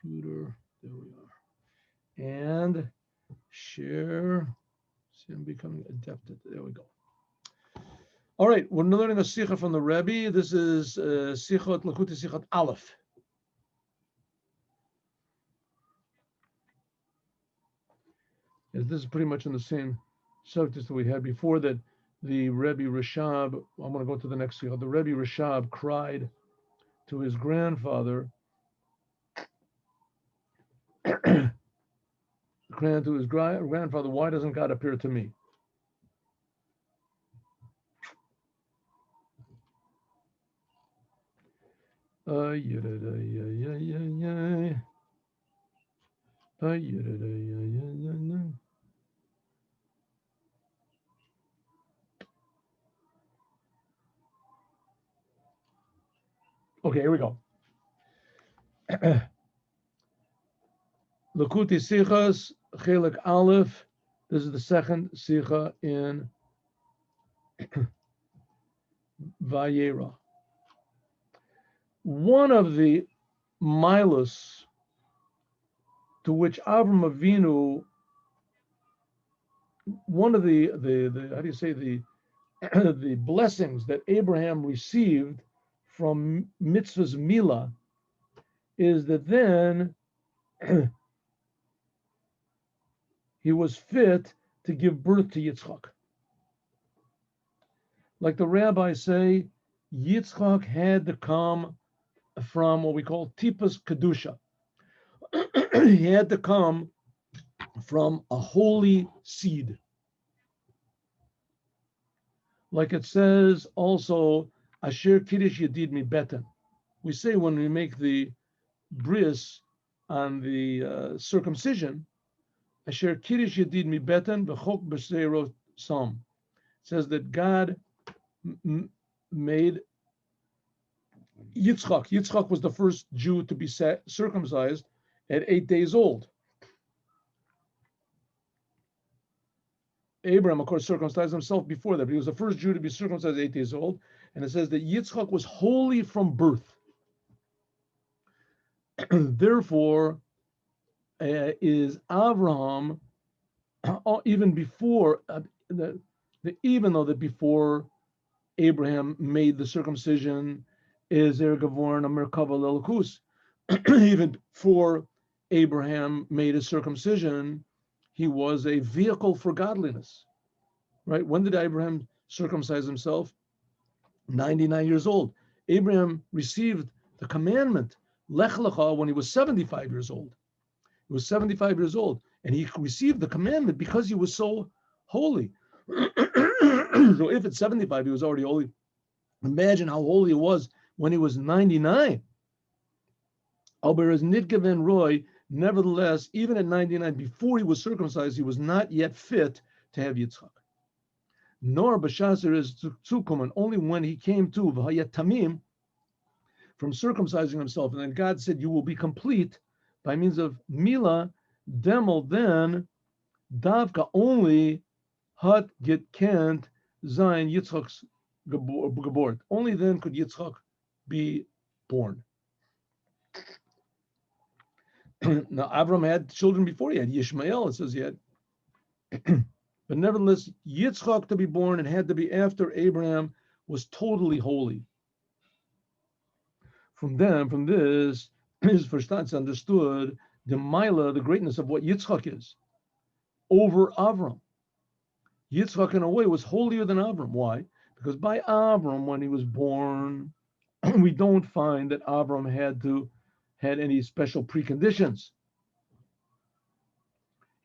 computer. There we are. And share. See, I'm becoming adept at. There we go. All right, we're learning a sikha from the Rebbe. This is Sichot Likuti Sichot Alef. Yes, this is pretty much in the same subject that we had before. That the Rebbe Rashab. I'm going to go to the next sikha. The Rebbe Rashab cried to his grandfather. Cried to his grandfather, why doesn't God appear to me? Okay, here we go. Likuti Sichos Chelik Alef. This is the second Sicha in Vayera. One of the milas to which Avram Avinu, one of the how do you say the the blessings that Abraham received from mitzvahs Mila is that then he was fit to give birth to Yitzchak. Like the rabbis say, Yitzchak had to come from what we call Tipas Kedusha. He had to come from a holy seed. Like it says also, Asher Kiddush Yedid Mi Beten. We say when we make the bris on the circumcision, Asher Kiddush Yedid Mi Beten V'chok B'Seiro Sam. It says that God made Yitzchak. Yitzchak was the first Jew to be circumcised at 8 days old. Abraham, of course, circumcised himself before that, but he was the first Jew to be circumcised at 8 days old. And it says that Yitzchak was holy from birth. Therefore, is Abraham, even before, even though that before Abraham made the circumcision, is there Gavorn a Merkava Lelakus. Even before Abraham made his circumcision, he was a vehicle for godliness. Right? When did Abraham circumcise himself? 99 years old. Abraham received the commandment, Lech Lecha, when he was 75 years old. He was 75 years old, and he received the commandment because he was so holy. So if at 75 he was already holy, imagine how holy he was when he was 99. Alberes Nitgaven Roy, nevertheless, even at 99, before he was circumcised, he was not yet fit to have Yitzchak. Nor Bashaser is Tzukum, and only when he came to V'hayat Tamim, from circumcising himself, and then God said, you will be complete by means of Mila, Demel, then Davka only Hat Get Kent Zain Yitzchak's Gebort. Only then could Yitzchak be born. Now, Avram had children before. He had Yishmael, it says he had. But nevertheless, Yitzchak to be born, and had to be after Abraham, was totally holy. From this, is verstanden, understood the Mila, the greatness of what Yitzchak is, over Avram. Yitzchak, in a way, was holier than Avram. Why? Because by Avram, when he was born, we don't find that Avram had any special preconditions.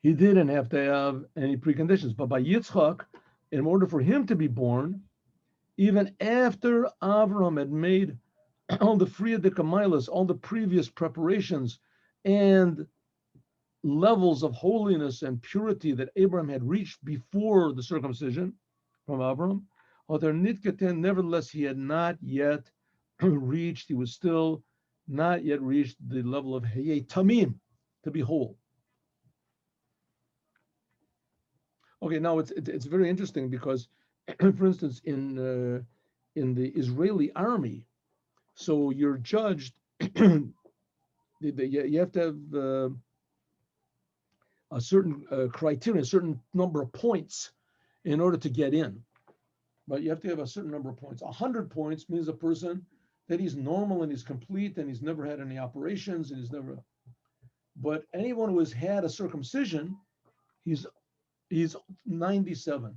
He didn't have to have any preconditions. But by Yitzchak, in order for him to be born, even after Avram had made all the Friyadika Milas, all the previous preparations and levels of holiness and purity that Abraham had reached before the circumcision from Avram, nevertheless, he had not yet reached, he was still not yet reached the level of Hayei Tamim, to be whole. Okay, now it's very interesting because, for instance, in the Israeli army, so you're judged You have to have a certain criteria, a certain number of points in order to get in. But you have to have a certain number of points. 100 points means a person that he's normal and he's complete and he's never had any operations and he's never. But anyone who has had a circumcision, he's 97.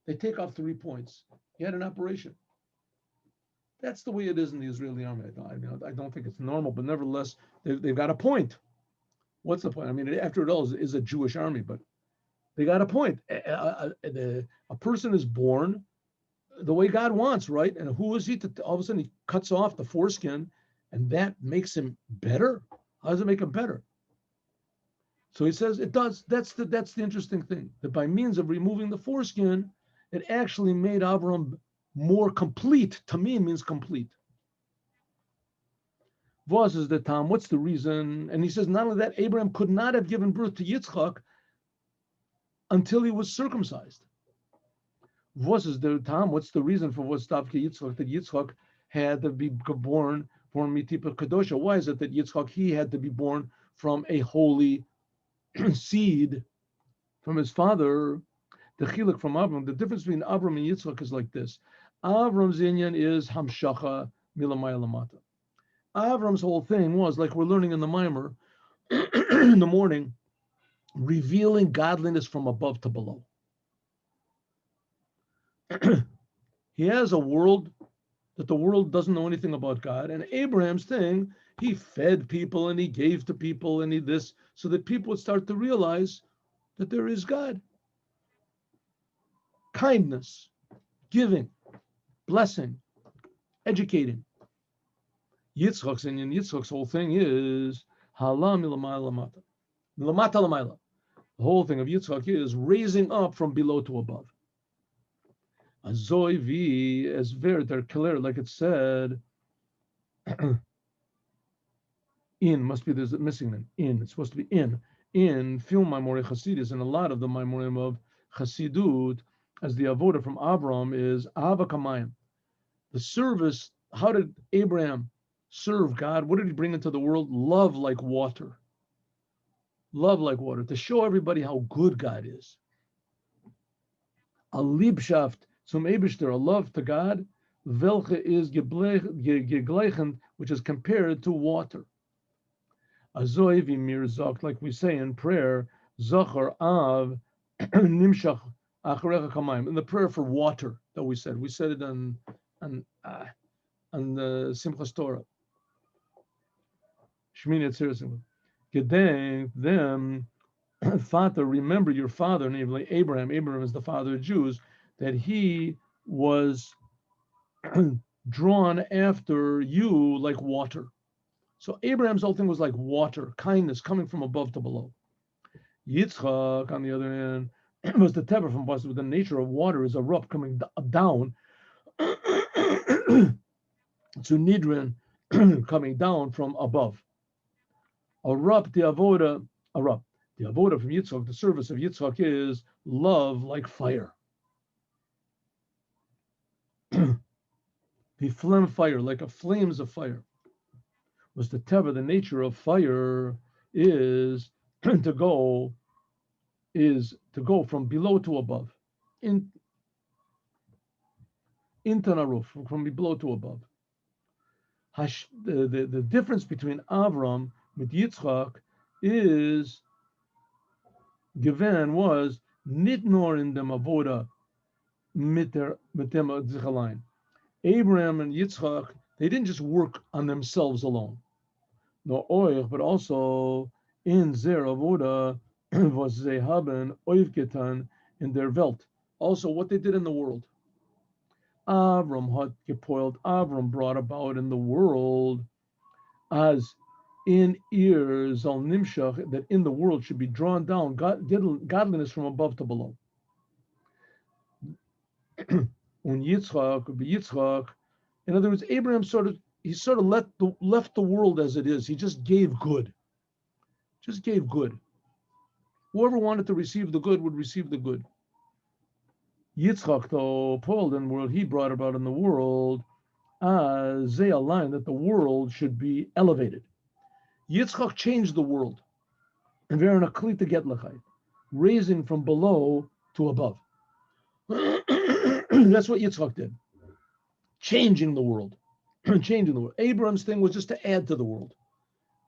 They take off 3 points. He had an operation. That's the way it is in the Israeli army. I don't think it's normal, but nevertheless, they've got a point. What's the point? I mean, after it all, is a Jewish army, but they got a point. A person is born the way God wants, right? And who is he to all of a sudden he cuts off the foreskin and that makes him better? How does it make him better? So he says it does. That's the interesting thing, that by means of removing the foreskin, it actually made Avram more complete. Tamim means complete. Vos is the Tam. What's the reason? And he says not only that, Abraham could not have given birth to Yitzchak until he was circumcised. Vos is the Tam. What's the reason for what's Davke Yitzchak, that Yitzchak had to be born Mitipa Kadosha? Why is it that Yitzchak, he had to be born from a holy seed from his father? The chiluk from Avram, the difference between Avram and Yitzchak is like this. Avram's inyan is hamshacha milamaya lamata. Avram's whole thing was, like we're learning in the mimer in the morning, revealing godliness from above to below. He has a world that the world doesn't know anything about God, and Abraham's thing, he fed people and he gave to people and he this, so that people would start to realize that there is God. Kindness, giving, blessing, educating. Yitzchak's whole thing is hala milamayla lamata. Milamata lamayla. The whole thing of Yitzchak is raising up from below to above. Azoi vi as ver der clear, like it said. In must be, there's a missing then. In, it's supposed to be in film Maimorei Chasidus, and a lot of the Maimorim of Chasidut, as the avoda from Avram is Ava Kamayim. The service, how did Abraham serve God? What did he bring into the world? Love like water. Love like water, to show everybody how good God is. A Liebschaft zum Eibishter, a love to God, welche is gegleichend, which is compared to water. Azoi v'mir zok, like we say in prayer, Zachar av nimshach acharecha kamayim. In the prayer for water that we said it on the Simchas Torah. Shmini Atziras. Gedenk them, Father, remember your father, namely Abraham. Abraham is the father of Jews, that he was drawn after you like water. So Abraham's whole thing was like water, kindness coming from above to below. Yitzchak, on the other hand, was the tever from Boston. The nature of water is a rup coming down to Nidrin, coming down from above. A rup, the avoda from Yitzchak, the service of Yitzchak is love like fire. The flame fire, like a flames of fire. Was the teva, the nature of fire is to go from below to above, into naruf, from below to above. The difference between Avram with Yitzchak is given was nitnor in dem avoda mit dem zichalein. Abraham and Yitzchak, they didn't just work on themselves alone. No oich, but also in their avoda was they haben oivgetan in their Welt. Also, what they did in the world. Avram had gepoiled. Avram brought about in the world as in ears al nimshach, that in the world should be drawn down godliness from above to below. Un Yitzchak, in other words, Abraham sort of left the world as it is. He just gave good. Whoever wanted to receive the good would receive the good. Yitzchak, though, Paul in the world, he brought about in the world as they align that the world should be elevated. Yitzchak changed the world. And we're in a klita getlachai, raising from below to above. That's what Yitzchak did. Changing the world. Changing the world. Abraham's thing was just to add to the world.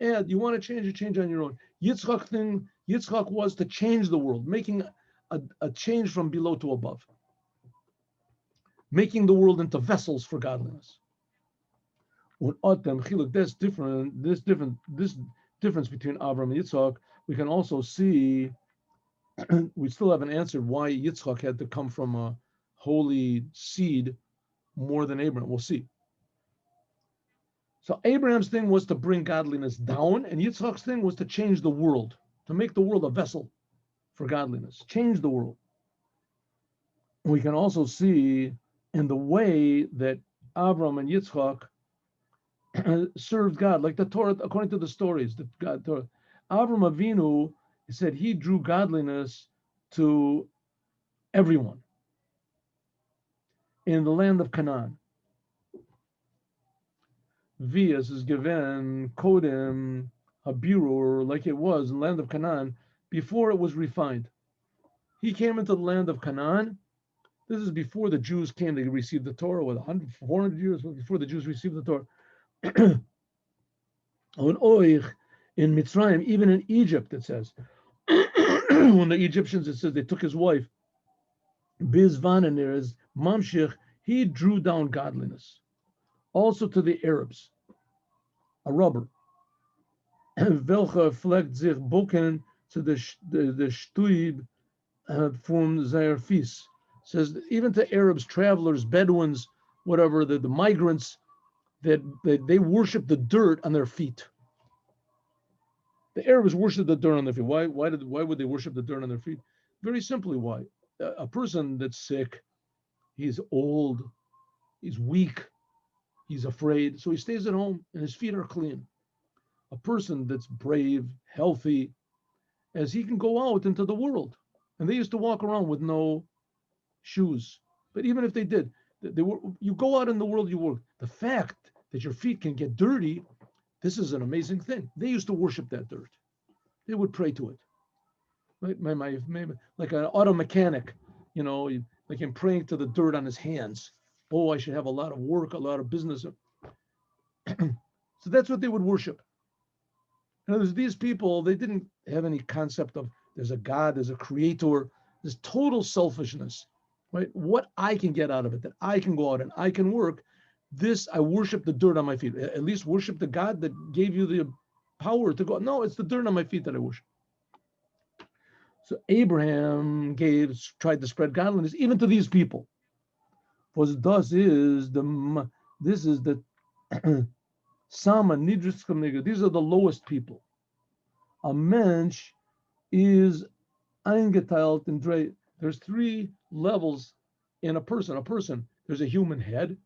Add, you want to change, you change on your own. Yitzchak was to change the world, making a change from below to above. Making the world into vessels for godliness. This difference between Avram and Yitzchak, we can also see, we still haven't answered why Yitzchak had to come from a holy seed more than Abraham. We'll see. So Abraham's thing was to bring godliness down, and Yitzchak's thing was to change the world, to make the world a vessel for godliness, change the world. We can also see in the way that Avram and Yitzchak served God, like the Torah, according to the stories that God Torah. Avram Avinu said he drew godliness to everyone in the land of Canaan. Vias is given Kodim Habirur, like it was in the land of Canaan before it was refined. He came into the land of Canaan. This is before the Jews came to receive the Torah, with 400 years before the Jews received the Torah. In Mitzrayim, even in Egypt, it says, when the Egyptians, it says they took his wife, Bizvan, and there is Mamshich, he drew down godliness. Also to the Arabs, a rubber. Welche fleckt sich boken to the Stuib from their feast. Says even to Arabs, travelers, Bedouins, whatever, the migrants, that they worship the dirt on their feet. The Arabs worship the dirt on their feet. Why would they worship the dirt on their feet? Very simply, why? A person that's sick, he's old, he's weak, he's afraid, so he stays at home and his feet are clean. A person that's brave, healthy, as he can go out into the world. And they used to walk around with no shoes. But even if they did, you go out in the world, you work. The fact that your feet can get dirty, this is an amazing thing. They used to worship that dirt. They would pray to it. Like an auto mechanic, like him praying to the dirt on his hands. Oh, I should have a lot of work, a lot of business. So that's what they would worship. And these people, they didn't have any concept of there's a God, there's a creator, there's total selfishness, right? What I can get out of it, that I can go out and I can work, this, I worship the dirt on my feet. At least worship the God that gave you the power to go. No, it's the dirt on my feet that I worship. So Abraham tried to spread godliness even to these people. For this is the Sama Nidriskam. These are the lowest people. A mensch is eingeteilt in drei. There's 3 levels in a person. There's a human head,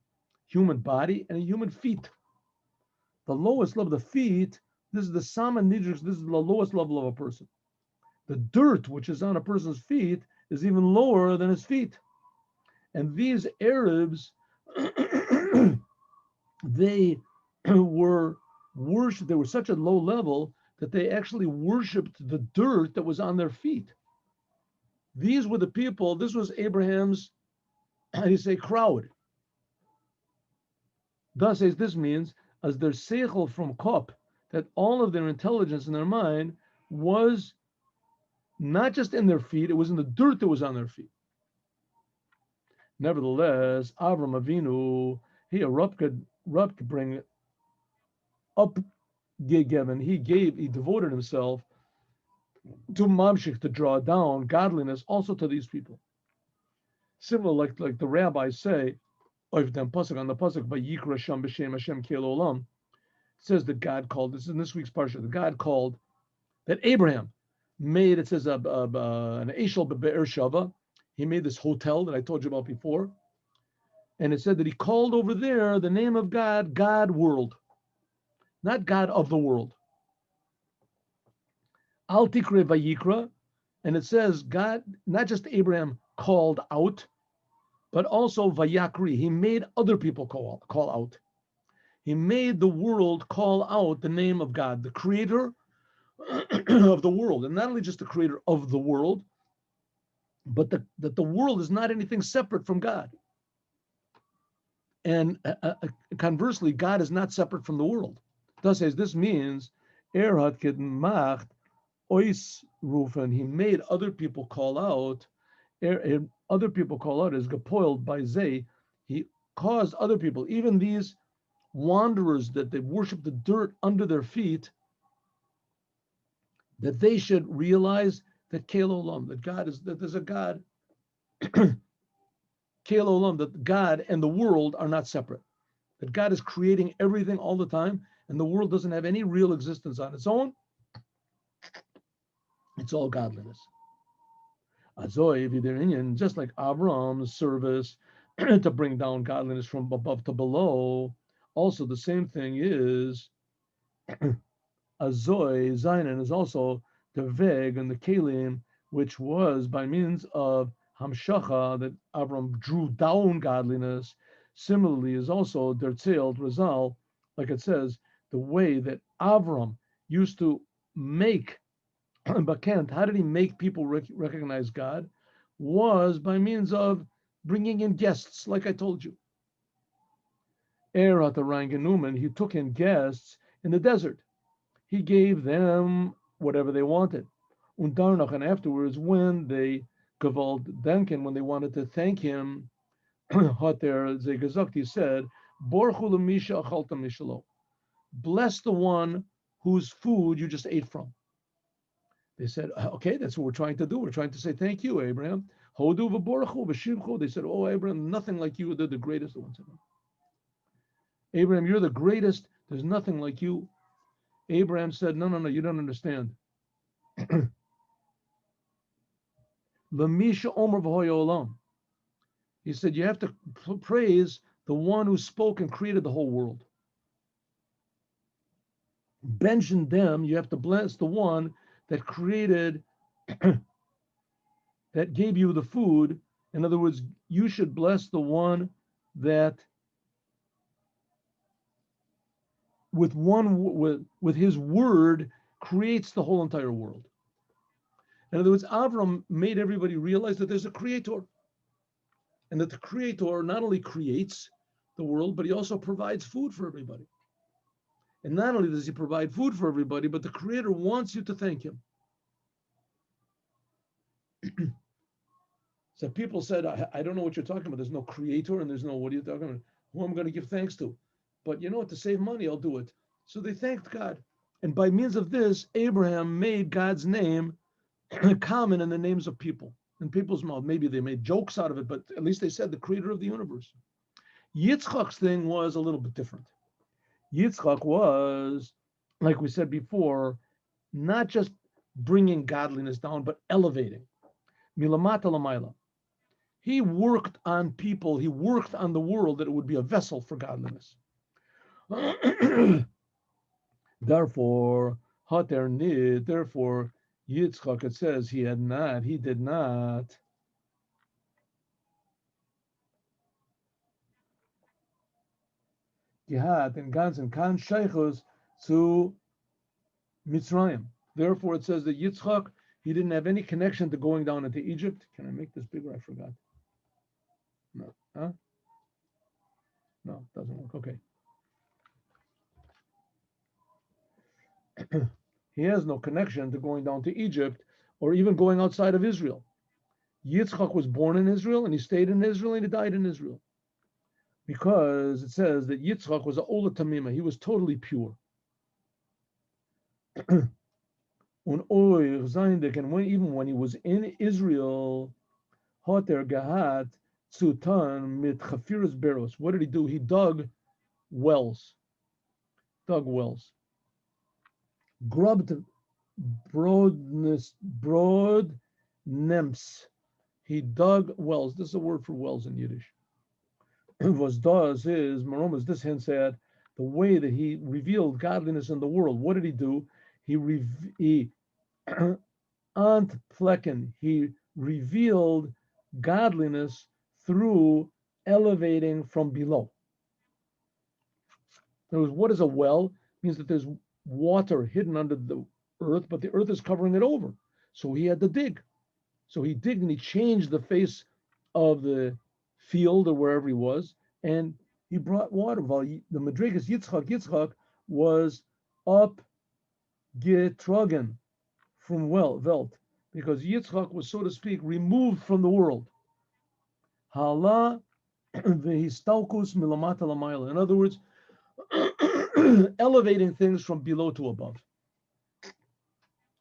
human body, and a human feet. The lowest level, the feet, this is the Sama Nidrisk, this is the lowest level of a person. The dirt which is on a person's feet is even lower than his feet. And these Arabs, they were worshipped, they were such a low level that they actually worshipped the dirt that was on their feet. These were the people, this was Abraham's, crowd. Thus, as this means, as their seichel from Kop, that all of their intelligence in their mind was not just in their feet, it was in the dirt that was on their feet. Nevertheless, Avram Avinu, he bring up gegeben. He devoted himself to mamshich, to draw down godliness also to these people. Similar, like the rabbis say, on the pasuk by Yikra Sham b'Shem Hashem Kel Olam, says that God called. This is in this week's parsha. That God called, that Abraham made. It says an Eshel be'er Shava. He made this hotel that I told you about before, and it said that he called over there the name of God, God world, not God of the world. Al tikre vayikra, and it says God, not just Abraham called out, but also vayakri. He made other people call out. He made the world call out the name of God, the creator of the world. And not only just the creator of the world, but that the world is not anything separate from God. And conversely, God is not separate from the world. Thus, as this means, hat gemacht ois rufen, he made other people call out. Other people call out is gepoiled by Zay. He caused other people, even these wanderers that they worship the dirt under their feet, that they should realize that Kel Olam, that God is, that there's a God, Kel Olam, that God and the world are not separate. That God is creating everything all the time, and the world doesn't have any real existence on its own. It's all godliness. Azoy Vidarinyan, just like Avram's service to bring down godliness from above to below, also the same thing is Azoy Zainan is also the Veg and the Kalim, which was by means of Hamshacha that Avram drew down godliness. Similarly, is also Der Tzelt Rizal, like it says, the way that Avram used to make Bakent, how did he make people recognize God? Was by means of bringing in guests, like I told you. At the Ranganuman, he took in guests in the desert. He gave them whatever they wanted. Und danach, and afterwards, when they gewalt danken, when they wanted to thank him, hat ze gesagt, he said, Borchu lemisha achalta mishalo. Bless the one whose food you just ate from. They said, okay, that's what we're trying to do. We're trying to say, thank you, Abraham. Hodu v'borchu v'shivchu. They said, oh, Abraham, nothing like you. They're the greatest ones. Abraham, you're the greatest. There's nothing like you. Abraham said, no, you don't understand. Lamisha omer v'hoyo olam. He said, you have to praise the one who spoke and created the whole world. Benjen them, you have to bless the one that created, that gave you the food. In other words, you should bless the one that with his word creates the whole entire world. In other words, Avram made everybody realize that there's a creator. And that the creator not only creates the world, but he also provides food for everybody. And not only does he provide food for everybody, but the creator wants you to thank him. So people said, I don't know what you're talking about. There's no creator and there's no, what are you talking about? Who am I going to give thanks to? But you know what, to save money, I'll do it. So they thanked God. And by means of this, Abraham made God's name common in the names of people, in people's mouth. Maybe they made jokes out of it, but at least they said the creator of the universe. Yitzchak's thing was a little bit different. Yitzchak was, like we said before, not just bringing godliness down, but elevating. Milamata lamayla. He worked on people, he worked on the world that it would be a vessel for godliness. Therefore, therefore, Yitzchak, it says he did not Gehad and ganzen kan sheichus to Mitzrayim. Therefore, it says that Yitzchak, he didn't have any connection to going down into Egypt. Can I make this bigger? I forgot. No. Huh? No, it doesn't work. Okay. He has no connection to going down to Egypt or even going outside of Israel. Yitzchak was born in Israel and he stayed in Israel and he died in Israel. Because it says that Yitzchak was a Ola Tamima. He was totally pure. And even when he was in Israel, Hoter Gahat Tzutan mit Chafiras Beros. What did he do? He dug wells. Grubbed broad nemps. He dug wells. This is a word for wells in Yiddish. Was does is Maromas, this hints at the way that he revealed godliness in the world. What did he do? He ant plecken. He revealed godliness through elevating from below. In other words, what is a well? It means that there's water hidden under the earth, but the earth is covering it over. So he had to dig. So he digged and he changed the face of the field or wherever he was, and he brought water. While the Madrigas Yitzchak was up getrogen from Welt, because Yitzchak was, so to speak, removed from the world. Hala v'histalkus milamata lamayla. In other words, elevating things from below to above.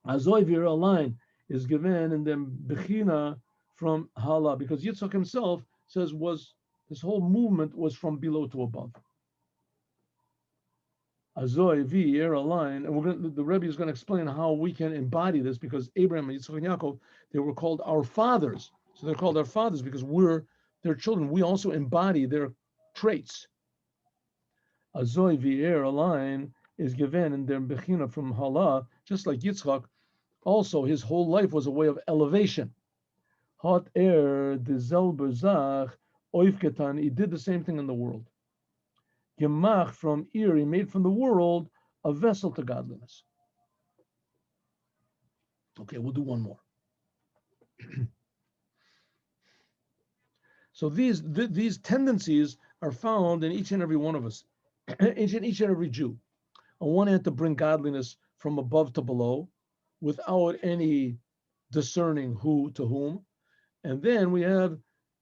Azoivir, a line is given in the Bechina from Hala, because Yitzchak himself says this whole movement was from below to above. Azoivir, a line, and the Rebbe is going to explain how we can embody this, because Abraham and Yitzchak and Yaakov, they were called our fathers. So they're called our fathers because we're their children. We also embody their traits. Azoivir, a line is given in their Bechina from Hala, just like Yitzchak. Also, his whole life was a way of elevation. Hot air, the zelberzach, oifketan, he did the same thing in the world. Gemach, from Ir, he made from the world a vessel to godliness. Okay, we'll do one more. So these tendencies are found in each and every one of us, each and every Jew. On one hand, to bring godliness from above to below, without any discerning who to whom. And then we have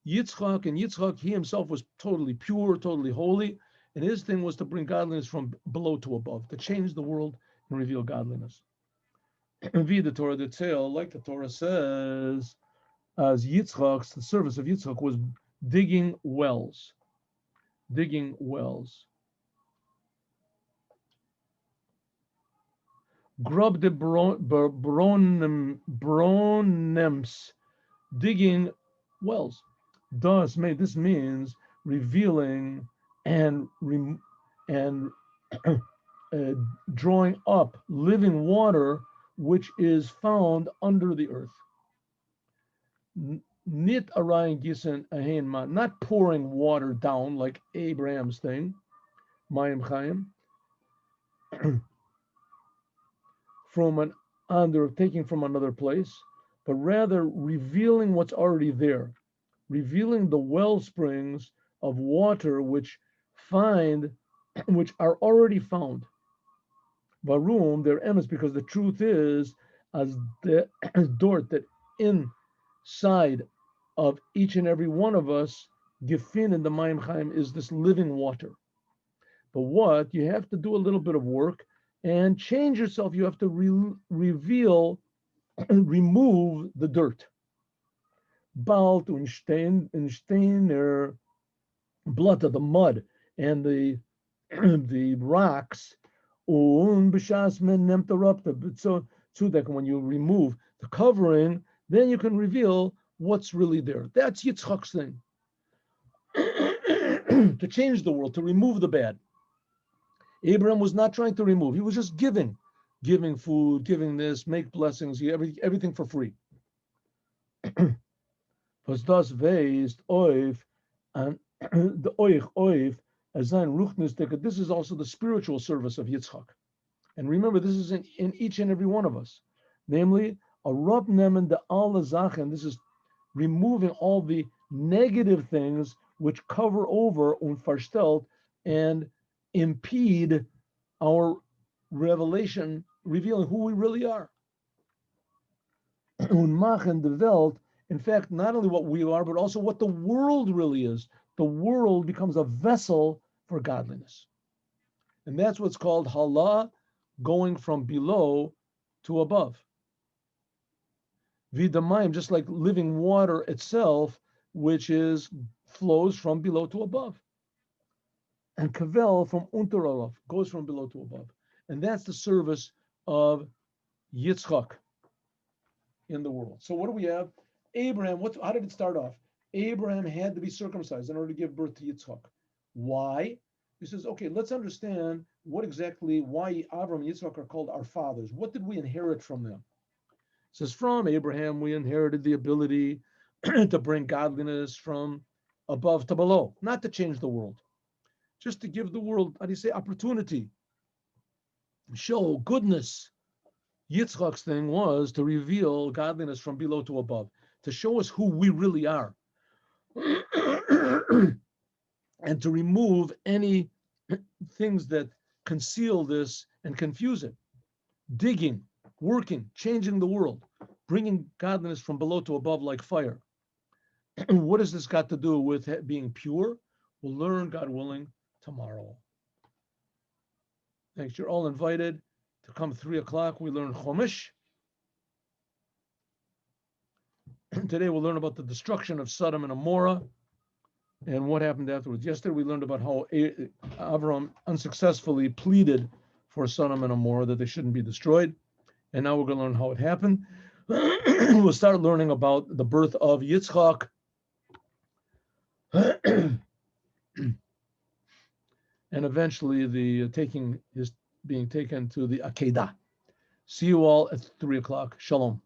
Yitzchak, and Yitzchak, he himself was totally pure, totally holy, and his thing was to bring godliness from below to above, to change the world and reveal godliness. The Torah, the tale, like the Torah says, as Yitzchak's, the service of Yitzchak was digging wells. Digging wells. Grub de bronems, digging wells. This means revealing and drawing up living water, which is found under the earth. Nit arayin gisen ahin ma, not pouring water down like Abraham's thing, mayim chayim, from taking from another place, but rather revealing what's already there, revealing the well springs of water which are already found. Varum, their emes, because the truth is, as the dort, that inside of each and every one of us, gefin in the mayim chaim, is this living water. But what you have to do a little bit of work and change yourself. You have to reveal and remove the dirt. Balt und Steiner, blood of the mud and the rocks. So that when you remove the covering, then you can reveal what's really there. That's Yitzchak's thing. To change the world, to remove the bad. Abraham was not trying to remove. He was just giving food, giving this, make blessings, everything for free. And the oif, this is also the spiritual service of Yitzchak. And remember, this is in each and every one of us. Namely, a rob nemen de al zachen. This is removing all the negative things which cover over unverstellt and impede our revelation, revealing who we really are. Unmachen de Welt, in fact, not only what we are, but also what the world really is. The world becomes a vessel for godliness. And that's what's called hala, going from below to above. Vidamayim, just like living water itself, which flows from below to above. And kavel from unterarov, goes from below to above. And that's the service of Yitzchak in the world. So what do we have? Abraham, how did it start off? Abraham had to be circumcised in order to give birth to Yitzchak. Why? He says, okay, let's understand why Avram and Yitzchak are called our fathers. What did we inherit from them? It says, from Abraham, we inherited the ability to bring godliness from above to below, not to change the world. just to give the world, how do you say, opportunity, show goodness. Yitzchak's thing was to reveal godliness from below to above, to show us who we really are, and to remove any things that conceal this and confuse it. Digging, working, changing the world, bringing godliness from below to above like fire. What has this got to do with being pure? We'll learn, God willing, tomorrow. Thanks. You're all invited to come 3 o'clock. We learn Chumash. Today we'll learn about the destruction of Sodom and Gomorrah and what happened afterwards. Yesterday we learned about how Avram unsuccessfully pleaded for Sodom and Gomorrah that they shouldn't be destroyed. And now we're going to learn how it happened. We'll start learning about the birth of Yitzchak. And eventually the being taken to the Akedah. See you all at 3 o'clock. Shalom.